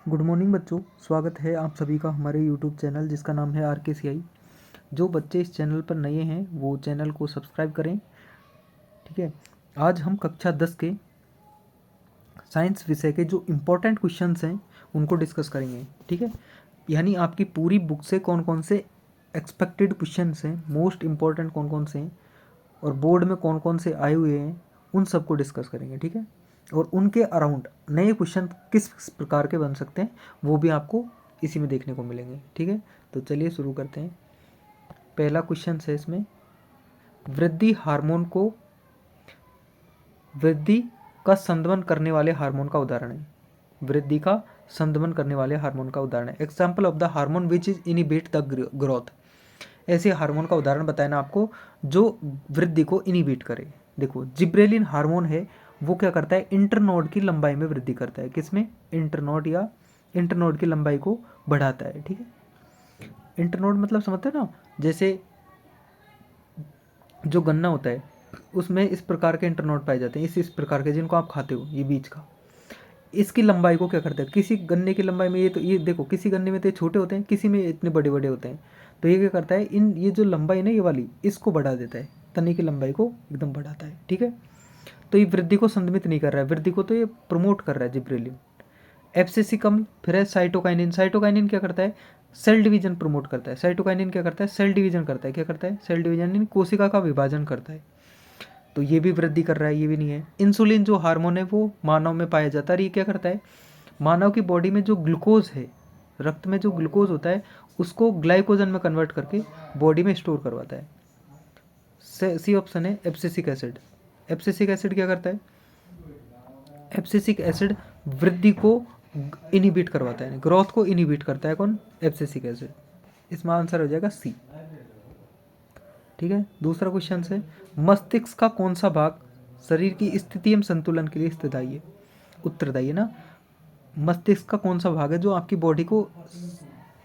Good morning बच्चों, स्वागत है आप सभी का हमारे यूट्यूब चैनल जिसका नाम है RKCI। जो बच्चे इस चैनल पर नए हैं वो चैनल को सब्सक्राइब करें। ठीक है, आज हम कक्षा 10 के साइंस विषय के जो इम्पोर्टेंट क्वेश्चंस हैं उनको डिस्कस करेंगे। ठीक है, यानी आपकी पूरी बुक से कौन कौन से एक्सपेक्टेड क्वेश्चंस हैं, मोस्ट इम्पॉर्टेंट कौन कौन से हैं और बोर्ड में कौन कौन से आए हुए हैं उन सबको डिस्कस करेंगे। ठीक है, और उनके अराउंड नए क्वेश्चन किस प्रकार के बन सकते हैं वो भी आपको इसी में देखने को मिलेंगे। ठीक है, तो चलिए शुरू करते हैं। पहला क्वेश्चन है इसमें, वृद्धि हार्मोन को वृद्धि का संदमन करने वाले हार्मोन का उदाहरण है। वृद्धि का संदमन करने वाले हार्मोन का उदाहरण है। Example of the hormone which is inhibit the growth. ऐसे हार्मोन का उदाहरण बताना आपको जो वृद्धि को इनिबिट करे। देखो, जिब्रेलिन हार्मोन है, वो क्या करता है, इंटरनोड की लंबाई में वृद्धि करता है। किसमें? इंटरनोड की लंबाई को बढ़ाता है। ठीक है, इंटरनोड मतलब समझते हैं ना, जैसे जो गन्ना होता है उसमें इस प्रकार के इंटरनोड पाए जाते हैं, इस प्रकार के जिनको आप खाते हो, ये बीज का। इसकी लंबाई को क्या करता है, किसी गन्ने की लंबाई में ये देखो, किसी गन्ने में तो ये छोटे होते हैं, किसी में इतने बड़े बड़े होते हैं। तो ये क्या करता है, ये जो लंबाई ना, ये वाली, इसको बढ़ा देता है, तने की लंबाई को एकदम बढ़ाता है। ठीक है, तो ये वृद्धि को संदमित नहीं कर रहा है, वृद्धि को तो ये प्रमोट कर रहा है जिब्रेलिन। एब्सिसिकम फिर है साइटोकाइनिन। साइटोकाइनिन क्या करता है, सेल डिवीजन प्रमोट करता है। साइटोकाइनिन क्या करता है, सेल डिवीजन करता है। क्या करता है, सेल डिवीजन, यानी कोशिका का विभाजन करता है। तो ये भी वृद्धि कर रहा है, ये भी नहीं है। इंसुलिन जो हार्मोन है वो मानव में पाया जाता है, और ये क्या करता है, मानव की बॉडी में जो ग्लूकोज है, रक्त में जो ग्लूकोज होता है उसको ग्लाइकोजन में कन्वर्ट करके बॉडी में स्टोर करवाता है। सी ऑप्शन है एब्सिसिक एसिड। एब्सिसिक एसिड क्या करता है, एब्सिसिक एसिड वृद्धि को इनिबिट करवाता है, ग्रोथ को इनिबिट करता है। कौन? Abscisic acid. इसमें आंसर हो जाएगा सी। ठीक है, दूसरा क्वेश्चन है, मस्तिष्क का कौन सा भाग शरीर की स्थिति एवं संतुलन के लिए उत्तरदायी है ना। मस्तिष्क का कौन सा भाग है जो आपकी बॉडी को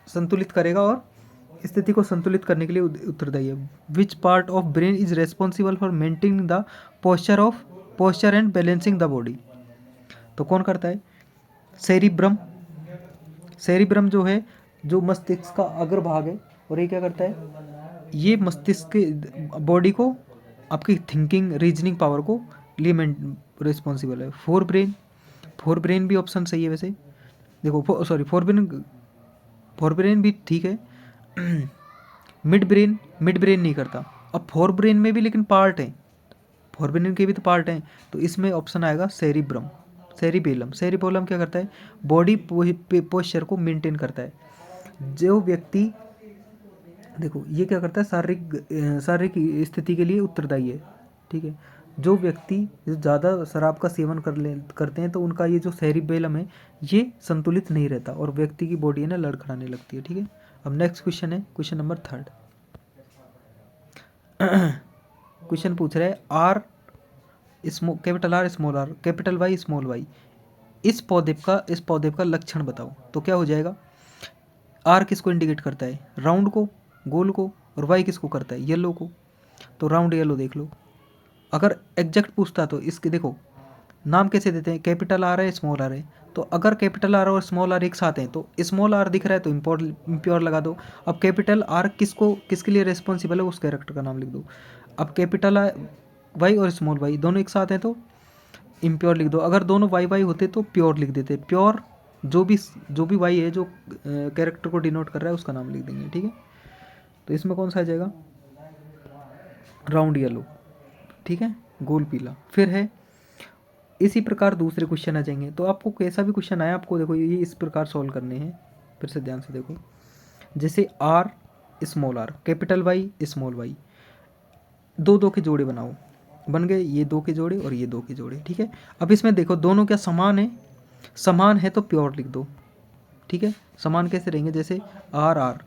संतुलित करेगा और स्थिति को संतुलित करने के लिए उत्तरदायी है। Which part of brain is responsible for maintaining the posture and balancing the body. तो कौन करता है, सेरिब्रम। सेरिब्रम जो है, जो मस्तिष्क का अग्रभाग है, और ये क्या करता है, ये मस्तिष्क के बॉडी को, आपकी थिंकिंग रीजनिंग पावर को लिए रिस्पॉन्सिबल है। फोर ब्रेन भी ऑप्शन सही है वैसे। देखो, सॉरी, फोर ब्रेन भी ठीक है। मिड ब्रेन नहीं करता। अब फोर ब्रेन में भी लेकिन पार्ट है, फोर ब्रेन के भी तो पार्ट हैं, तो इसमें ऑप्शन आएगा सेरिब्रम। सेरिबोलम क्या करता है, बॉडी पोस्चर को मेंटेन करता है। जो व्यक्ति, देखो ये क्या करता है, शारीरिक स्थिति के लिए उत्तरदायी है। ठीक है, जो व्यक्ति ज़्यादा शराब का सेवन करते हैं तो उनका ये जो सेरिबेलम है ये संतुलित नहीं रहता और व्यक्ति की बॉडी है ना लड़खड़ाने लगती है। ठीक है, अब नेक्स्ट क्वेश्चन है, क्वेश्चन नंबर 3। क्वेश्चन पूछ रहा है, capital R small R capital Y small Y, इस पौधे का लक्षण बताओ। तो क्या हो जाएगा, आर किसको इंडिकेट करता है, राउंड को, गोल को, और वाई किसको करता है, येलो को। तो राउंड येलो देख लो। अगर एग्जैक्ट पूछता तो इसके देखो नाम कैसे देते हैं, कैपिटल आर है स्मॉल आर है, तो अगर कैपिटल आर और स्मॉल आर एक साथ हैं तो स्मॉल आर दिख रहा है तो इम्प्योर लगा दो। अब कैपिटल आर किसके लिए रेस्पॉन्सिबल है, उस कैरेक्टर का नाम लिख दो। अब कैपिटल वाई और स्मॉल वाई दोनों एक साथ हैं तो इम्प्योर लिख दो। अगर दोनों वाई वाई होते तो प्योर लिख देते। प्योर जो भी वाई है, जो कैरेक्टर को डिनोट कर रहा है उसका नाम लिख देंगे। ठीक है, तो इसमें कौन सा आ जाएगा, राउंड येलो। ठीक है, गोल पीला। फिर है इसी प्रकार दूसरे क्वेश्चन आ जाएंगे। तो आपको कैसा भी क्वेश्चन आया, आपको देखो ये इस प्रकार सॉल्व करने हैं। फिर से ध्यान से देखो, जैसे R small R capital Y small Y, दो दो के जोड़े बनाओ, बन गए ये दो के जोड़े और ये दो के जोड़े। ठीक है, अब इसमें देखो दोनों क्या समान है, समान है तो प्योर लिख दो। ठीक है, समान कैसे रहेंगे, जैसे आर आर,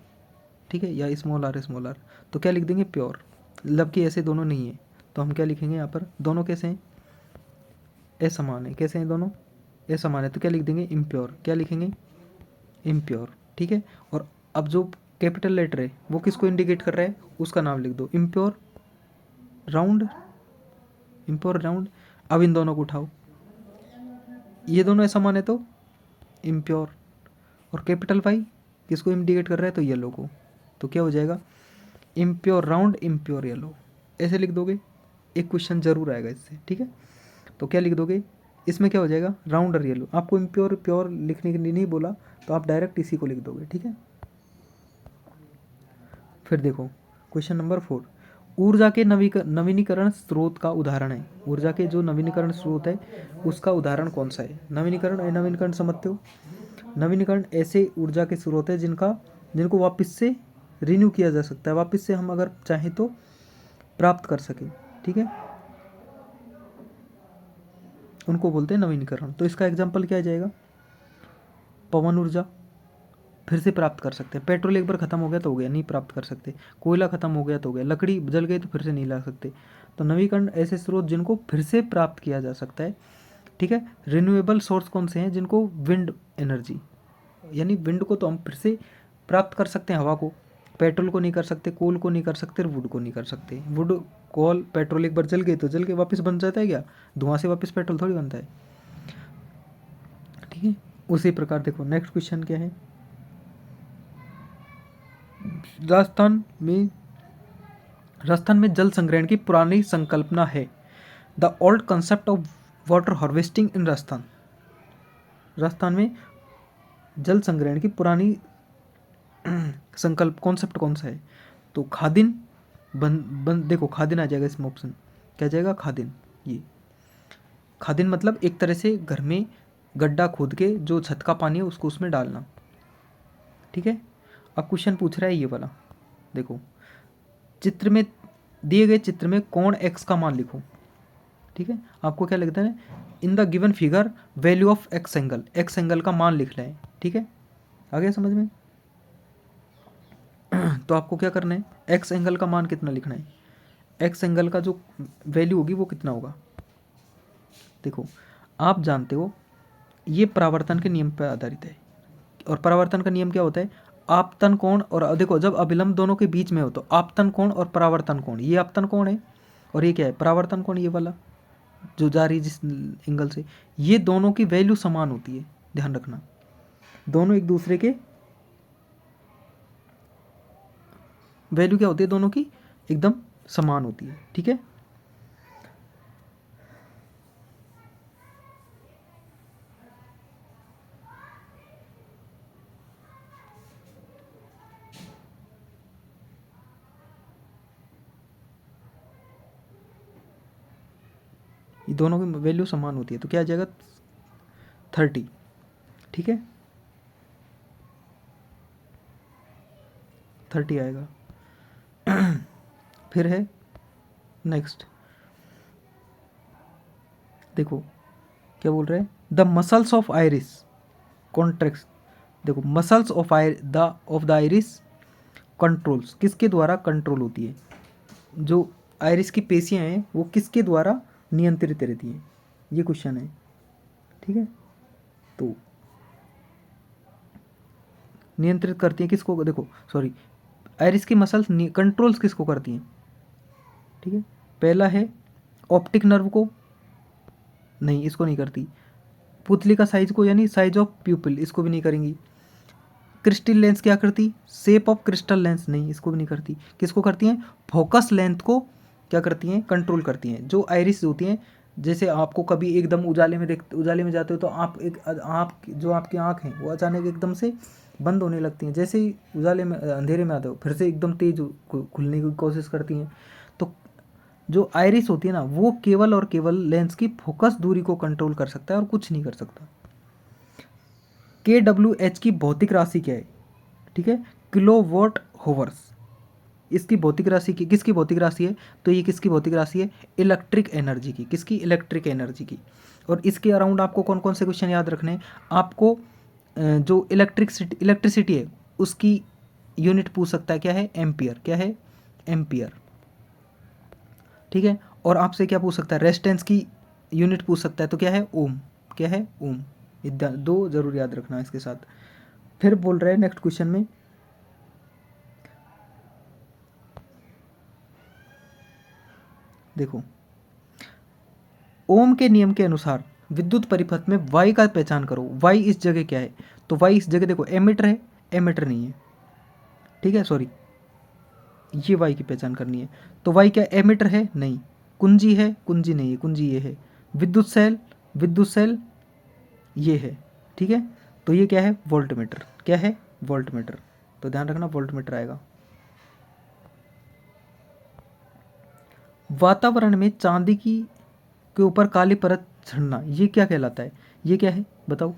ठीक है, या स्मॉल आर, तो क्या लिख देंगे, प्योर। जबकि ऐसे दोनों नहीं है तो हम क्या लिखेंगे यहाँ पर, दोनों कैसे हैं, असमान है। कैसे हैं दोनों, असमान है, तो क्या लिख देंगे, इम्प्योर। क्या लिखेंगे, इम्प्योर। ठीक है, और अब जो कैपिटल लेटर है वो किसको इंडिकेट कर रहा है, उसका नाम लिख दो, इम्प्योर राउंड, इम्प्योर राउंड। अब इन दोनों को उठाओ, ये दोनों असमान है तो इम्प्योर, और कैपिटल वाई किसको इंडिकेट कर रहा है, तो येलो को। तो क्या हो जाएगा, इम्प्योर राउंड इम्प्योर येलो, ऐसे लिख दोगे। एक क्वेश्चन जरूर आएगा इससे, ठीक है। तो क्या लिख दोगे, इसमें क्या हो जाएगा, राउंड और येलो। आपको इम्प्योर प्योर लिखने के लिए नहीं बोला, तो आप डायरेक्ट इसी को लिख दोगे, ठीक है। फिर देखो क्वेश्चन नंबर 4, ऊर्जा के नवीनीकरण स्रोत का उदाहरण है। ऊर्जा के जो नवीनीकरण स्रोत है उसका उदाहरण कौन सा है। नवीनीकरण नवीनीकरण समझते हो। नवीनीकरण ऐसे ऊर्जा के स्रोत है जिनको वापस से रिन्यू किया जा सकता है, वापस से हम अगर चाहें तो प्राप्त कर सकें, ठीक है, उनको बोलते हैं नवीनीकरण। तो इसका एग्जाम्पल क्या आ जाएगा, पवन ऊर्जा फिर से प्राप्त कर सकते हैं। पेट्रोल एक बार खत्म हो गया तो हो गया, नहीं प्राप्त कर सकते। कोयला खत्म हो गया तो हो गया, लकड़ी जल गई तो फिर से नहीं ला सकते। तो नवीकरण ऐसे स्रोत जिनको फिर से प्राप्त किया जा सकता है, ठीक है। रिन्यूएबल सोर्स कौन से हैं, जिनको विंड एनर्जी, यानी विंड को तो हम फिर से प्राप्त कर सकते हैं, हवा को। पेट्रोल को नहीं कर सकते, कोल को नहीं कर सकते, वुड को नहीं कर सकते। वुड कोल पेट्रोल एक बार जल गए तो जल के वापस बन जाता है क्या, धुआं से वापस पेट्रोल थोड़ी बनता है, ठीक है। उसी प्रकार देखो नेक्स्ट क्वेश्चन क्या है, राजस्थान में राजस्थान में जल संग्रहण की पुरानी संकल्पना है। The old concept of water harvesting in Rajasthan. Rajasthan में जल संग्रहण की पुरानी संकल्प कॉन्सेप्ट कौन सा है, तो खादिन देखो खादिन आ जाएगा इसमें ऑप्शन, क्या जाएगा, खादिन। ये खादिन मतलब एक तरह से घर में गड्ढा खोद के जो छत का पानी है उसको उसमें डालना, ठीक है। अब क्वेश्चन पूछ रहा है ये वाला, देखो चित्र में दिए गए चित्र में कोण x का मान लिखो, ठीक है। आपको क्या लगता है, in the given figure value of x angle का मान लिख लें, ठीक है। आ गया समझ में। तो आपको क्या करना है, एक्स एंगल का मान कितना लिखना है, एक्स एंगल का जो वैल्यू होगी वो कितना होगा। देखो आप जानते हो ये परावर्तन के नियम पर आधारित है, और परावर्तन का नियम क्या होता है, आपतन कोण और देखो जब अभिलंब दोनों के बीच में हो तो आपतन कोण और परावर्तन कोण, ये आपतन कोण है और ये क्या है, परावर्तन कोण, ये वाला जो जा रही है जिस एंगल से, ये दोनों की वैल्यू समान होती है, ध्यान रखना। दोनों एक दूसरे के वैल्यू क्या होती है, दोनों की एकदम समान होती है, ठीक है। ये दोनों की वैल्यू समान होती है, तो क्या आ जाएगा 30, ठीक है, 30 आएगा। फिर है नेक्स्ट, देखो क्या बोल रहे हैं, the muscles of iris contract. देखो muscles of the iris controls, किसके द्वारा कंट्रोल होती है, जो आइरिस की पेशियां हैं वो किसके द्वारा नियंत्रित रहती हैं, ये क्वेश्चन है, ठीक है। तो नियंत्रित करती हैं किसको, देखो सॉरी, आइरिस की मसल्स कंट्रोल्स किसको करती हैं, ठीक है। पहला है ऑप्टिक नर्व को, नहीं इसको नहीं करती। पुतली का साइज को, यानी साइज ऑफ प्यूपिल, इसको भी नहीं करेंगी। क्रिस्टल लेंस क्या करती, शेप ऑफ क्रिस्टल लेंस, नहीं इसको भी नहीं करती। किसको करती हैं, फोकस लेंथ को क्या करती हैं, कंट्रोल करती हैं। जो आइरिस होती हैं, जैसे आपको कभी एकदम उजाले में जाते हो तो आप जो आपकी आँख है वो अचानक एकदम से बंद होने लगती हैं, जैसे ही उजाले में अंधेरे में आते हो फिर से एकदम तेज खुलने की कोशिश करती हैं। तो जो आइरिस होती है ना, वो केवल और केवल लेंस की फोकस दूरी को कंट्रोल कर सकता है और कुछ नहीं कर सकता। KWH की भौतिक राशि क्या है, ठीक है, किलोवाट होवर्स। इसकी भौतिक राशि की, किसकी भौतिक राशि है, तो ये किसकी भौतिक राशि है, इलेक्ट्रिक एनर्जी की, किसकी, इलेक्ट्रिक एनर्जी की। और इसके अराउंड आपको कौन कौन से क्वेश्चन याद रखने हैं, आपको जो इलेक्ट्रिसिटी है उसकी यूनिट पूछ सकता है, क्या है, एम्पियर, क्या है, एम्पियर, ठीक है। और आपसे क्या पूछ सकता है, रेजिस्टेंस की यूनिट पूछ सकता है, तो क्या है, ओम, क्या है, ओम। ये दो जरूर याद रखना इसके साथ। फिर बोल रहे हैं नेक्स्ट क्वेश्चन में, देखो ओम के नियम के अनुसार विद्युत परिपथ में वाई का पहचान करो। वाई इस जगह क्या है, तो वाई इस जगह देखो एमीटर है, एमीटर नहीं है, ठीक है, सॉरी, ये वाई की पहचान करनी है। तो वाई क्या एमीटर है, नहीं। कुंजी है, कुंजी नहीं है, कुंजी ये है। विद्युत सेल, विद्युत सेल ये है, ठीक है। तो ये क्या है, वोल्टमीटर, क्या है, वोल्टमीटर। तो ध्यान रखना वोल्टमीटर आएगा। वातावरण में चांदी की के ऊपर काली परत चढ़ना, ये क्या कहलाता है, ये क्या है बताओ।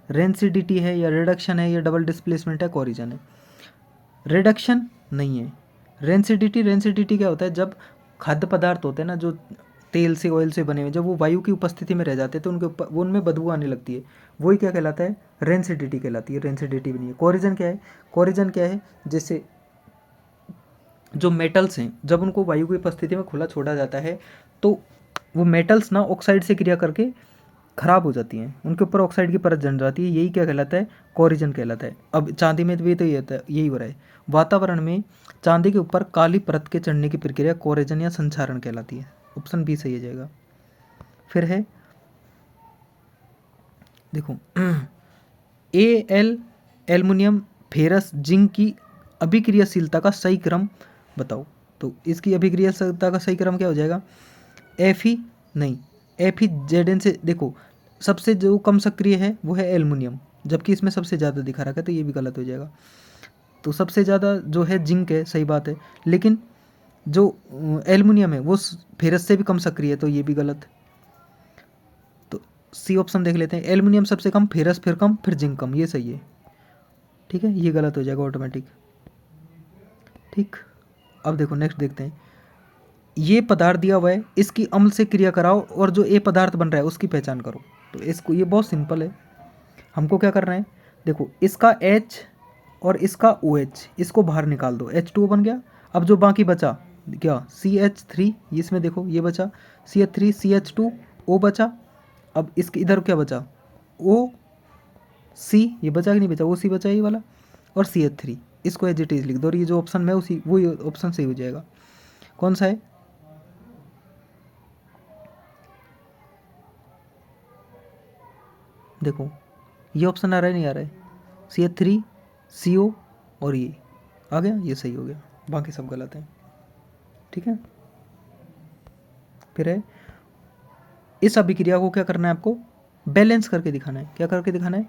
रेंसिडिटी है या रिडक्शन है या डबल डिस्प्लेसमेंट है, कोरिजन है। रिडक्शन नहीं है, रेंसिडिटी, रेंसिडिटी क्या होता है, जब खाद्य पदार्थ होते हैं ना जो तेल से ऑयल से बने हुए, जब वो वायु की उपस्थिति में रह जाते हैं तो उनके ऊपर वो उनमें बदबू आने लगती है, वही क्या कहलाता है, रेंसिडिटी कहलाती है। रेंसिडिटी भी नहीं है। कोरिजन क्या है, कोरिजन क्या है, जैसे जो मेटल्स हैं जब उनको वायु की उपस्थिति में खुला छोड़ा जाता है तो वो मेटल्स ना ऑक्साइड से क्रिया करके खराब हो जाती हैं, उनके ऊपर ऑक्साइड की परत जम जाती है, यही क्या कहलाता है, कोरिजन कहलाता है। अब चांदी में भी तो ये होता है, यही हो रहा है। वातावरण में चांदी के ऊपर काली परत के चढ़ने की प्रक्रिया कोरिजन या संचारण कहलाती है। ऑप्शन बी सही हो जाएगा। फिर है देखो A L aluminium ferrous zinc की अभिक्रियाशीलता का सही क्रम बताओ। तो इसकी अभिक्रियाशीलता का सही क्रम क्या हो जाएगा, एफ ही नहीं, एफ ही जेड एन से, देखो सबसे जो कम सक्रिय है वो है एल्युमिनियम, जबकि इसमें सबसे ज़्यादा दिखा रखा है, तो ये भी गलत हो जाएगा। तो सबसे ज़्यादा जो है जिंक है, सही बात है, लेकिन जो एल्युमिनियम है वो फेरस से भी कम सक्रिय है, तो ये भी गलत। तो सी ऑप्शन देख लेते हैं, एल्युमिनियम सबसे कम, फेरस फिर कम, फिर जिंक कम, ये सही है, ठीक है, ये गलत हो जाएगा ऑटोमेटिक। ठीक, अब देखो नेक्स्ट देखते हैं। ये पदार्थ दिया हुआ है, इसकी अम्ल से क्रिया कराओ और जो ए पदार्थ बन रहा है उसकी पहचान करो। तो इसको, ये बहुत सिंपल है, हमको क्या करना है, देखो इसका H और इसका OH, इसको बाहर निकाल दो, H2O बन गया। अब जो बाकी बचा क्या, CH3, इसमें देखो ये बचा CH3, CH2O बचा। अब इसके इधर क्या बचा, OC, ये बचा कि नहीं बचा, OC बचा ये वाला, और CH3, इसको एज इट इज लिख दो, और ये जो ऑप्शन में उसी वही ऑप्शन सही हो जाएगा। कौन सा है, देखो ये ऑप्शन आ रहा है नहीं आ रहा है, CH3, CO और ये आ गया, ये सही हो गया, बाकी सब गलत हैं, ठीक है। फिर है, इस अभिक्रिया को क्या करना है आपको, बैलेंस करके दिखाना है। क्या करके दिखाना है,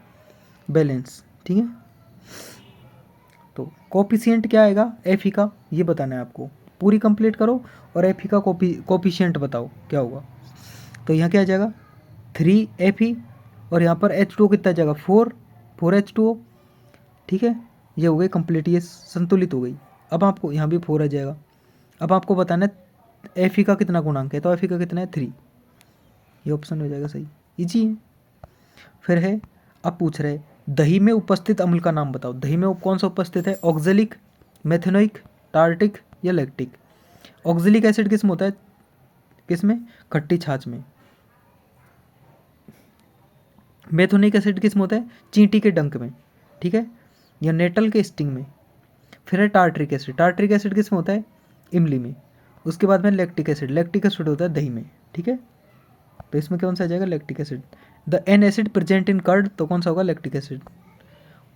बैलेंस, ठीक है। तो कोफिशिएंट क्या आएगा एफ का, ये बताना है आपको, पूरी कंप्लीट करो और एफ का कोफिशिएंट बताओ क्या होगा। तो यहाँ क्या आ जाएगा 3Fe, और यहाँ पर H2O कितना आ जाएगा 4H2O, ठीक है। ये हो गई कंप्लीट, ये संतुलित हो गई। अब आपको यहाँ भी 4 आ जाएगा। अब आपको बताना है Fe का कितना गुणांक है, तो Fe का कितना है 3, ये ऑप्शन हो जाएगा सही, इजी है। फिर है, अब पूछ रहे दही में उपस्थित अम्ल का नाम बताओ। दही में कौन सा उपस्थित है, ऑक्जेलिक, मेथेनोइक, टार्टिक या लैक्टिक। ऑक्जेलिक एसिड किस में होता है, किस में, खट्टी छाछ में। मेथोनिक एसिड किस में होता है, चींटी के डंक में, ठीक है, या नेटल के स्टिंग में। फिर है टार्ट्रिक एसिड, टार्ट्रिक एसिड किस में होता है, इमली में। उसके बाद में लैक्टिक एसिड, लैक्टिक एसिड होता है दही में, ठीक है। तो इसमें कौन सा आ जाएगा, lactic acid. The an acid present in curd, तो कौन सा होगा, लैक्टिक एसिड।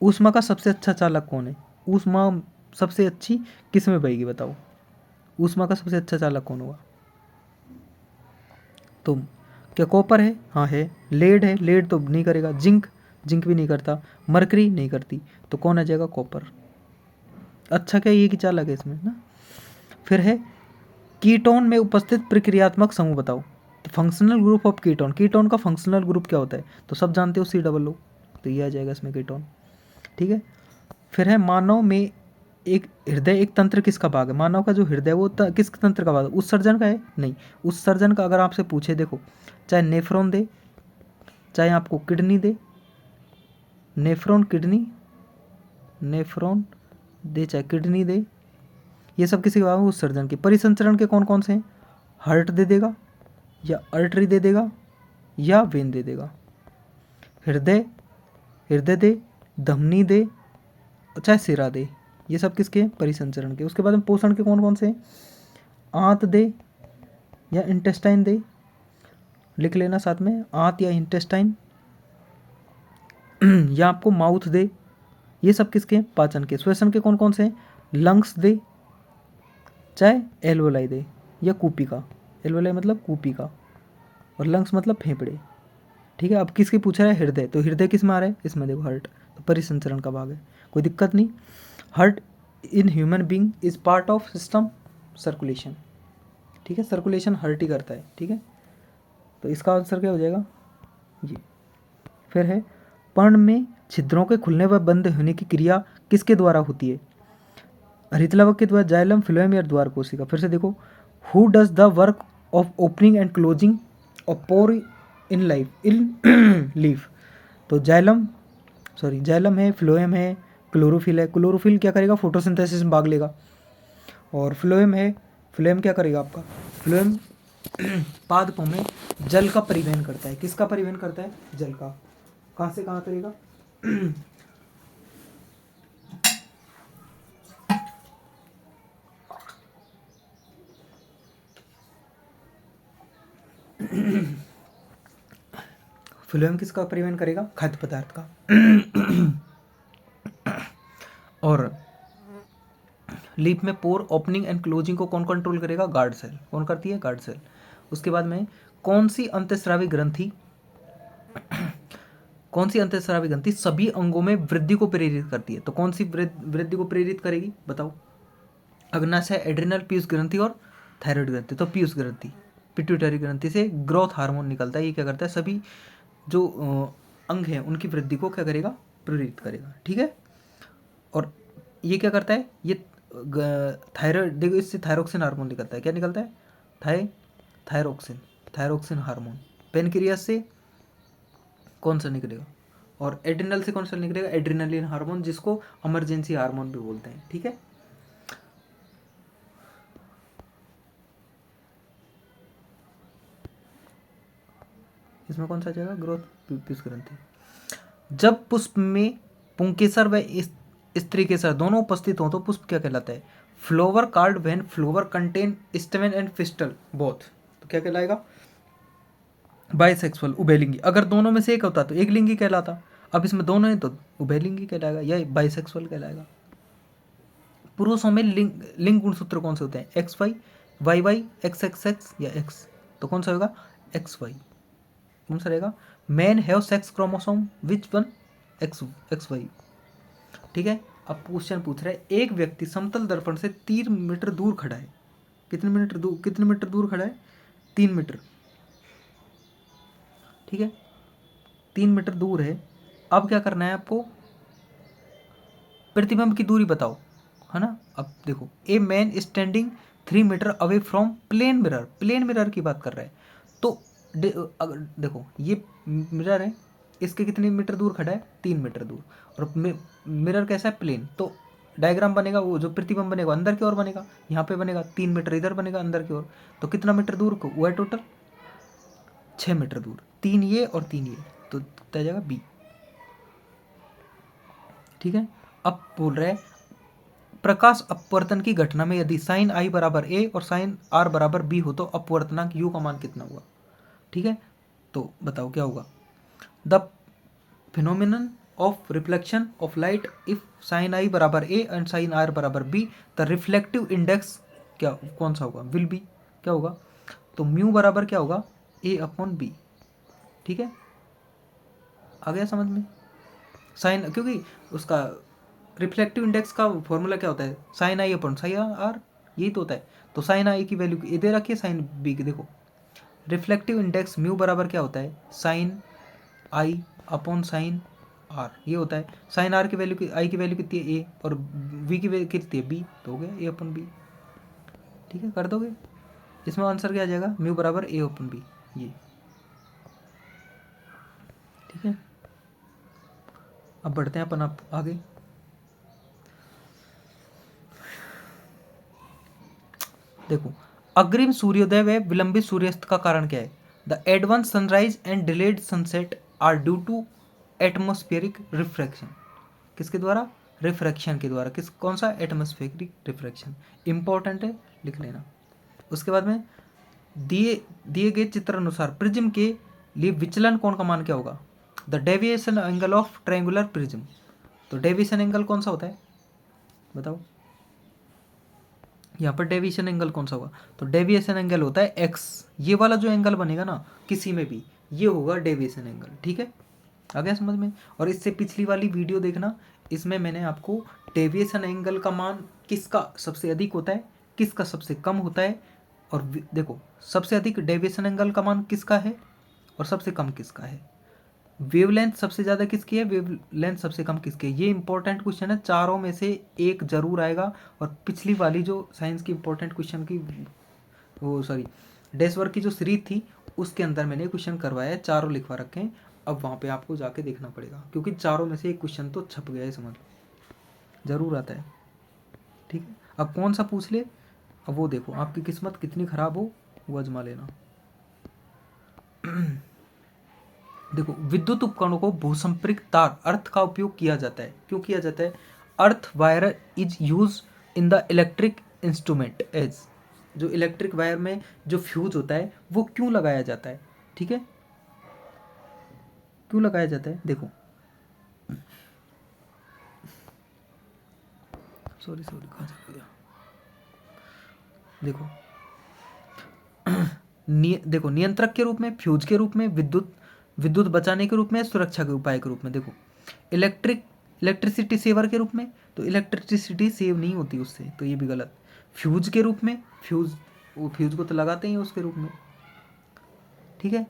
ऊष्मा का सबसे अच्छा चालक कौन है, ऊष्मा सबसे अच्छी किस में बहेगी बताओ, ऊष्मा का सबसे अच्छा चालक कौन होगा। तो क्या कॉपर है, हाँ है। लेड है, लेड तो नहीं करेगा। जिंक, जिंक भी नहीं करता। मरकरी नहीं करती, तो कौन आ जाएगा, कॉपर। अच्छा क्या ये कि चालक है इसमें ना। फिर है, कीटोन में उपस्थित प्रक्रियात्मक समूह बताओ। तो functional group of ketone, ketone का फंक्शनल ग्रुप क्या होता है, तो सब जानते हो COO, तो ये आ जाएगा इसमें कीटोन, ठीक है। फिर है, मानव में एक हृदय एक तंत्र किसका भाग है, मानव का जो हृदय वो किस तंत्र का भाग है, उत्सर्जन का है, नहीं। उत्सर्जन का अगर आपसे पूछे, देखो चाहे नेफ्रॉन दे, चाहे आपको किडनी दे, नेफ्रॉन किडनी, नेफ्रॉन दे चाहे किडनी दे, ये सब किसी के भाग है, उत्सर्जन के। परिसंचरण के कौन कौन से हैं, हार्ट दे देगा, या अर्टरी दे देगा, या वेन दे देगा। हृदय, हृदय दे, धमनी दे, चाहे सिरा दे, ये सब किसके हैं, परिसंचरण के। उसके बाद में पोषण के कौन कौन से हैं, आंत दे, या इंटेस्टाइन दे, लिख लेना साथ में, आंत या इंटेस्टाइन, या आपको माउथ दे, ये सब किसके हैं? पाचन के। श्वसन के कौन कौन से हैं? लंग्स दे, चाहे एल्वोलाई दे, या कूपी का। एल्वोलाई मतलब कूपी का, और लंग्स मतलब फेफड़े। ठीक है, अब किसकी पूछ रहा है? हृदय। तो हृदय किस में आ रहा है? इसमें देखो, हार्ट, तो परिसंचरण का भाग है, कोई दिक्कत नहीं। Heart in human being is part of system circulation. ठीक है, सर्कुलेशन हार्ट ही करता है। ठीक है, तो इसका आंसर क्या हो जाएगा? ये। फिर है, पर्ण में छिद्रों के खुलने व बंद होने की क्रिया किसके द्वारा होती है? हरितलावक के द्वारा, जाइलम, फ्लोएम या द्वार कोशिका। फिर से देखो, who does the work of opening and closing of pore in life in leaf? तो जाइलम, सॉरी जाइलम है, फ्लोएम है, क्लोरोफिल है। क्लोरोफिल क्या करेगा? फोटोसिंथेसिस में भाग लेगा। और फ्लोएम है, फ्लोएम क्या करेगा आपका? फ्लोएम पादपों में जल का परिवहन करता है। किसका परिवहन करता है? जल का। कहाँ से कहाँ करेगा? फ्लोएम किसका परिवहन करेगा? खाद्य पदार्थ का। और लीफ में पोर ओपनिंग एंड क्लोजिंग को कौन कंट्रोल करेगा? Guard cell. कौन करती है? Guard cell. उसके बाद में कौन सी अंतःस्रावी ग्रंथि, कौन सी अंतःस्रावी ग्रंथि सभी अंगों में वृद्धि को प्रेरित करती है? तो कौन सी वृद्धि को प्रेरित करेगी? बताओ। अग्नाशय, एड्रिनल, पीयूष ग्रंथि और थायराइड ग्रंथि। तो पीयूष ग्रंथि, पिट्यूटरी ग्रंथि से ग्रोथ हार्मोन निकलता है। ये क्या करता है? सभी जो अंग हैं उनकी वृद्धि को क्या करेगा? प्रेरित करेगा। ठीक है, और ये क्या करता है? ये थायराइड, देखो इससे थायरोक्सिन हार्मोन निकलता है। क्या निकलता है? Thyroxine, thyroxine hormone. पेनक्रियास से कौन सा निकलेगा? और एड्रिनल से कौन सा निकलेगा? एड्रिनलिन हार्मोन, जिसको इमरजेंसी हार्मोन भी बोलते हैं। ठीक है, इसमें कौन सा जाएगा? ग्रोथ पीयूष ग्रंथि। जब पुष्प में पुंकेसर व स्त्री केसर दोनों उपस्थित हों तो पुष्प क्या कहलाता है? Flower card when flower contain stamen and pistol both. तो क्या कहलाएगा? बाइसेक्सुअल, उभयलिंगी। अगर दोनों में से एक होता तो एक लिंगी कहलाता। अब इसमें दोनों हैं तो उभयलिंगी कहलाएगा या बाइसेक्सुअल कहलाएगा। पुरुषों में लिंग गुणसूत्र कौन से होते हैं? X Y, Y Y, X X X या एक्स। तो कौन सा होगा? X Y. कौन सा रहेगा? Man have sex chromosome which one? X X Y. ठीक है, अब क्वेश्चन पूछ रहा है, एक व्यक्ति समतल दर्पण से 3 मीटर दूर खड़ा है। कितने मीटर दूर खड़ा है? 3 मीटर। ठीक है, 3 मीटर दूर है। अब क्या करना है आपको? प्रतिबिंब की दूरी बताओ, है ना। अब देखो, a man standing 3 metre away from plane mirror, plane mirror की बात कर रहा है। तो अगर देखो ये मिरर है, इसके कितने मीटर दूर खड़ा है? 3 मीटर दूर। और मिरर कैसा है? प्लेन। तो डायग्राम बनेगा, वो जो प्रतिबिंब बनेगा अंदर की ओर बनेगा, यहाँ पे बनेगा 3 मीटर इधर बनेगा अंदर की ओर। तो कितना मीटर दूर को हुआ है टोटल? 6 मीटर दूर। 3 ये और 3 ये, तो कितना जाएगा? बी। ठीक है, अब बोल रहे हैं प्रकाश अपवर्तन की घटना में यदि साइन आई बराबर ए और साइन आर बराबर बी हो तो अपवर्तनांक यू का मान कितना हुआ? ठीक है, तो बताओ क्या होगा? The phenomenon of reflection of light if sine I बराबर ए एंड साइन आर बराबर बी, द रिफ्लेक्टिव इंडेक्स क्या कौन सा होगा? Will be. क्या होगा? तो म्यू बराबर क्या होगा? A upon B. ठीक है, आ गया समझ में? साइन, क्योंकि उसका रिफ्लेक्टिव इंडेक्स का फॉर्मूला क्या होता है? Sine i upon sine r, यही तो होता है। तो साइन आई की वैल्यू ये दे रखी है, साइन बी की देखो। रिफ्लेक्टिव इंडेक्स म्यू बराबर क्या होता है? Sine i upon sine r, ये होता है। साइन आर की वैल्यू, आई की वैल्यू कितनी है? ए, और वी की वैल्यू कितनी है? बी। तो हो गया ए अपॉन बी। ठीक है, कर दोगे? इसमें आंसर क्या आ जाएगा? म्यू बराबर ए अपॉन बी, ये। ठीक है, अब बढ़ते हैं अपन आप आगे। देखो, अग्रिम सूर्योदय व विलंबित सूर्यास्त का कारण क्या है? The advance sunrise and delayed sunset are due to atmospheric refraction. किसके द्वारा? रिफ्रैक्शन के द्वारा। कौन सा? Atmospheric refraction. इंपॉर्टेंट है, लिख लेना। उसके बाद में दिए दिए गए चित्र अनुसार प्रिज्म के लिए विचलन कोण का मान क्या होगा? The deviation angle of triangular prism. तो डेविएशन एंगल कौन सा होता है बताओ? यहाँ पर डेविएशन एंगल कौन सा होगा? तो डेविएशन एंगल होता है एक्स। ये वाला जो एंगल बनेगा ना किसी में भी, ये होगा डेविएशन एंगल। ठीक है, आ गया समझ में? और इससे पिछली वाली वीडियो देखना, इसमें मैंने आपको डेविएशन एंगल का मान किसका सबसे अधिक होता है, किसका सबसे कम होता है, और देखो सबसे अधिक डेविएशन एंगल का मान किसका है और सबसे कम किसका है, वेवलेंथ सबसे ज़्यादा किसकी है, वेवलेंथ सबसे कम किसकी है। ये इंपॉर्टेंट क्वेश्चन है, चारों में से एक जरूर आएगा। और पिछली वाली जो साइंस की इंपॉर्टेंट क्वेश्चन की वो सॉरी डेस वर्क की जो सीरीज थी उसके अंदर मैंने क्वेश्चन करवाया है, चारों लिखवा रखे हैं। अब वहाँ पे आपको जाके देखना पड़ेगा क्योंकि चारों में से एक क्वेश्चन तो छप गया है, समझ लो जरूर आता है। ठीक है, अब कौन सा पूछ ले, अब वो देखो आपकी किस्मत कितनी खराब हो वो आजमा लेना। देखो विद्युत उपकरणों को भूसंपर्क तार अर्थ का उपयोग किया जाता है। क्यों किया जाता है? Earth wire is use in the electric instrument as. जो इलेक्ट्रिक वायर में जो फ्यूज होता है वो क्यों लगाया जाता है? ठीक है, क्यों लगाया जाता है? देखो सॉरी कहाँ चला गया? देखो देखो नियंत्रक के रूप में, फ्यूज के रूप में, विद्युत बचाने के रूप में, सुरक्षा के उपाय के रूप में। देखो इलेक्ट्रिसिटी सेवर के रूप में, तो इलेक्ट्रिसिटी सेव नहीं होती उससे, तो ये भी गलत। फ्यूज के रूप में, फ्यूज को तो लगाते ही उसके रूप में। ठीक है,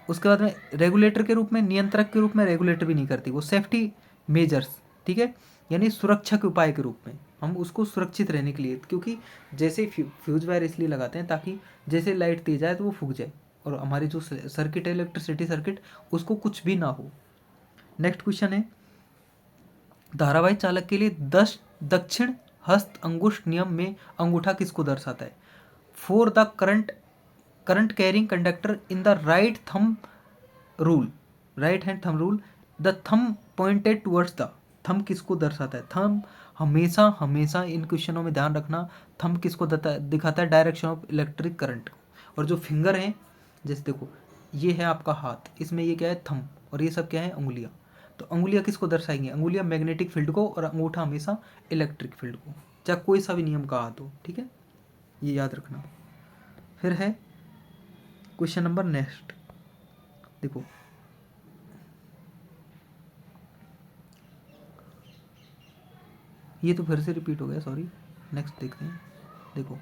उसके बाद में रेगुलेटर के रूप में, नियंत्रक के रूप में रेगुलेटर भी नहीं करती वो, सेफ्टी मेजर्स। ठीक है, यानी सुरक्षा के उपाय के रूप में हम उसको सुरक्षित रहने के लिए, क्योंकि जैसे फ्यूज वायर इसलिए लगाते हैं ताकि जैसे लाइट तेज आए तो वो फूक जाए और हमारी जो सर्किट है इलेक्ट्रिसिटी सर्किट उसको कुछ भी ना हो। नेक्स्ट क्वेश्चन है, धारावाहिक चालक के लिए 10 दक्षिण हस्त अंगुष्ठ नियम में अंगूठा किसको दर्शाता है? For the current carrying conductor in the right thumb rule, right hand thumb rule, the thumb pointed towards the, thumb किसको दर्शाता है? थंब हमेशा हमेशा इन क्वेश्चनों में ध्यान रखना, थंब किसको दिखाता है? Direction of electric current. और जो फिंगर है, जैसे देखो ये है आपका हाथ, इसमें ये क्या है? थंब, और ये सब क्या है? अंगुलियाँ। तो अंगुलियाँ किसको दर्शाएंगी? अंगुलियाँ मैग्नेटिक फील्ड को, और अंगूठा हमेशा इलेक्ट्रिक फील्ड को, चाहे कोई सा भी नियम का हाथ हो। ठीक है, ये याद रखना। फिर है क्वेश्चन नंबर नेक्स्ट, देखो ये तो फिर से रिपीट हो गया, सॉरी। नेक्स्ट देखते हैं। देखो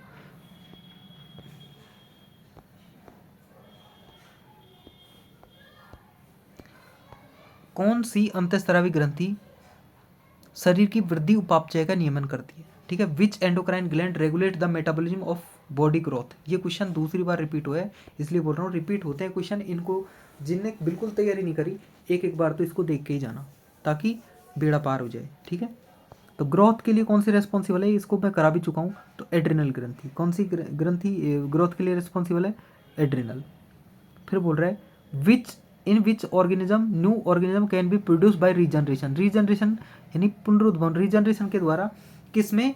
कौन सी अंतःस्रावी ग्रंथि शरीर की वृद्धि उपापचय का नियमन करती है? ठीक है, which endocrine gland regulate the metabolism of body growth. ये क्वेश्चन दूसरी बार रिपीट हुआ है, इसलिए बोल रहा हूँ रिपीट होते हैं क्वेश्चन। इनको जिनने बिल्कुल तैयारी नहीं करी, एक एक बार तो इसको देख के ही जाना ताकि बेड़ा पार हो जाए। ठीक है, तो ग्रोथ के लिए कौन सी रेस्पॉन्सिबल है? इसको मैं करा भी चुका हूँ। तो एड्रिनल ग्रंथि, कौन सी ग्रंथि ग्रोथ के लिए रिस्पॉन्सिबल है? एड्रिनल। फिर बोल रहा है which in which organism new organism can be produce by regeneration. Regeneration यानी पुनरुद्भवन, रीजनरेशन के द्वारा किसमें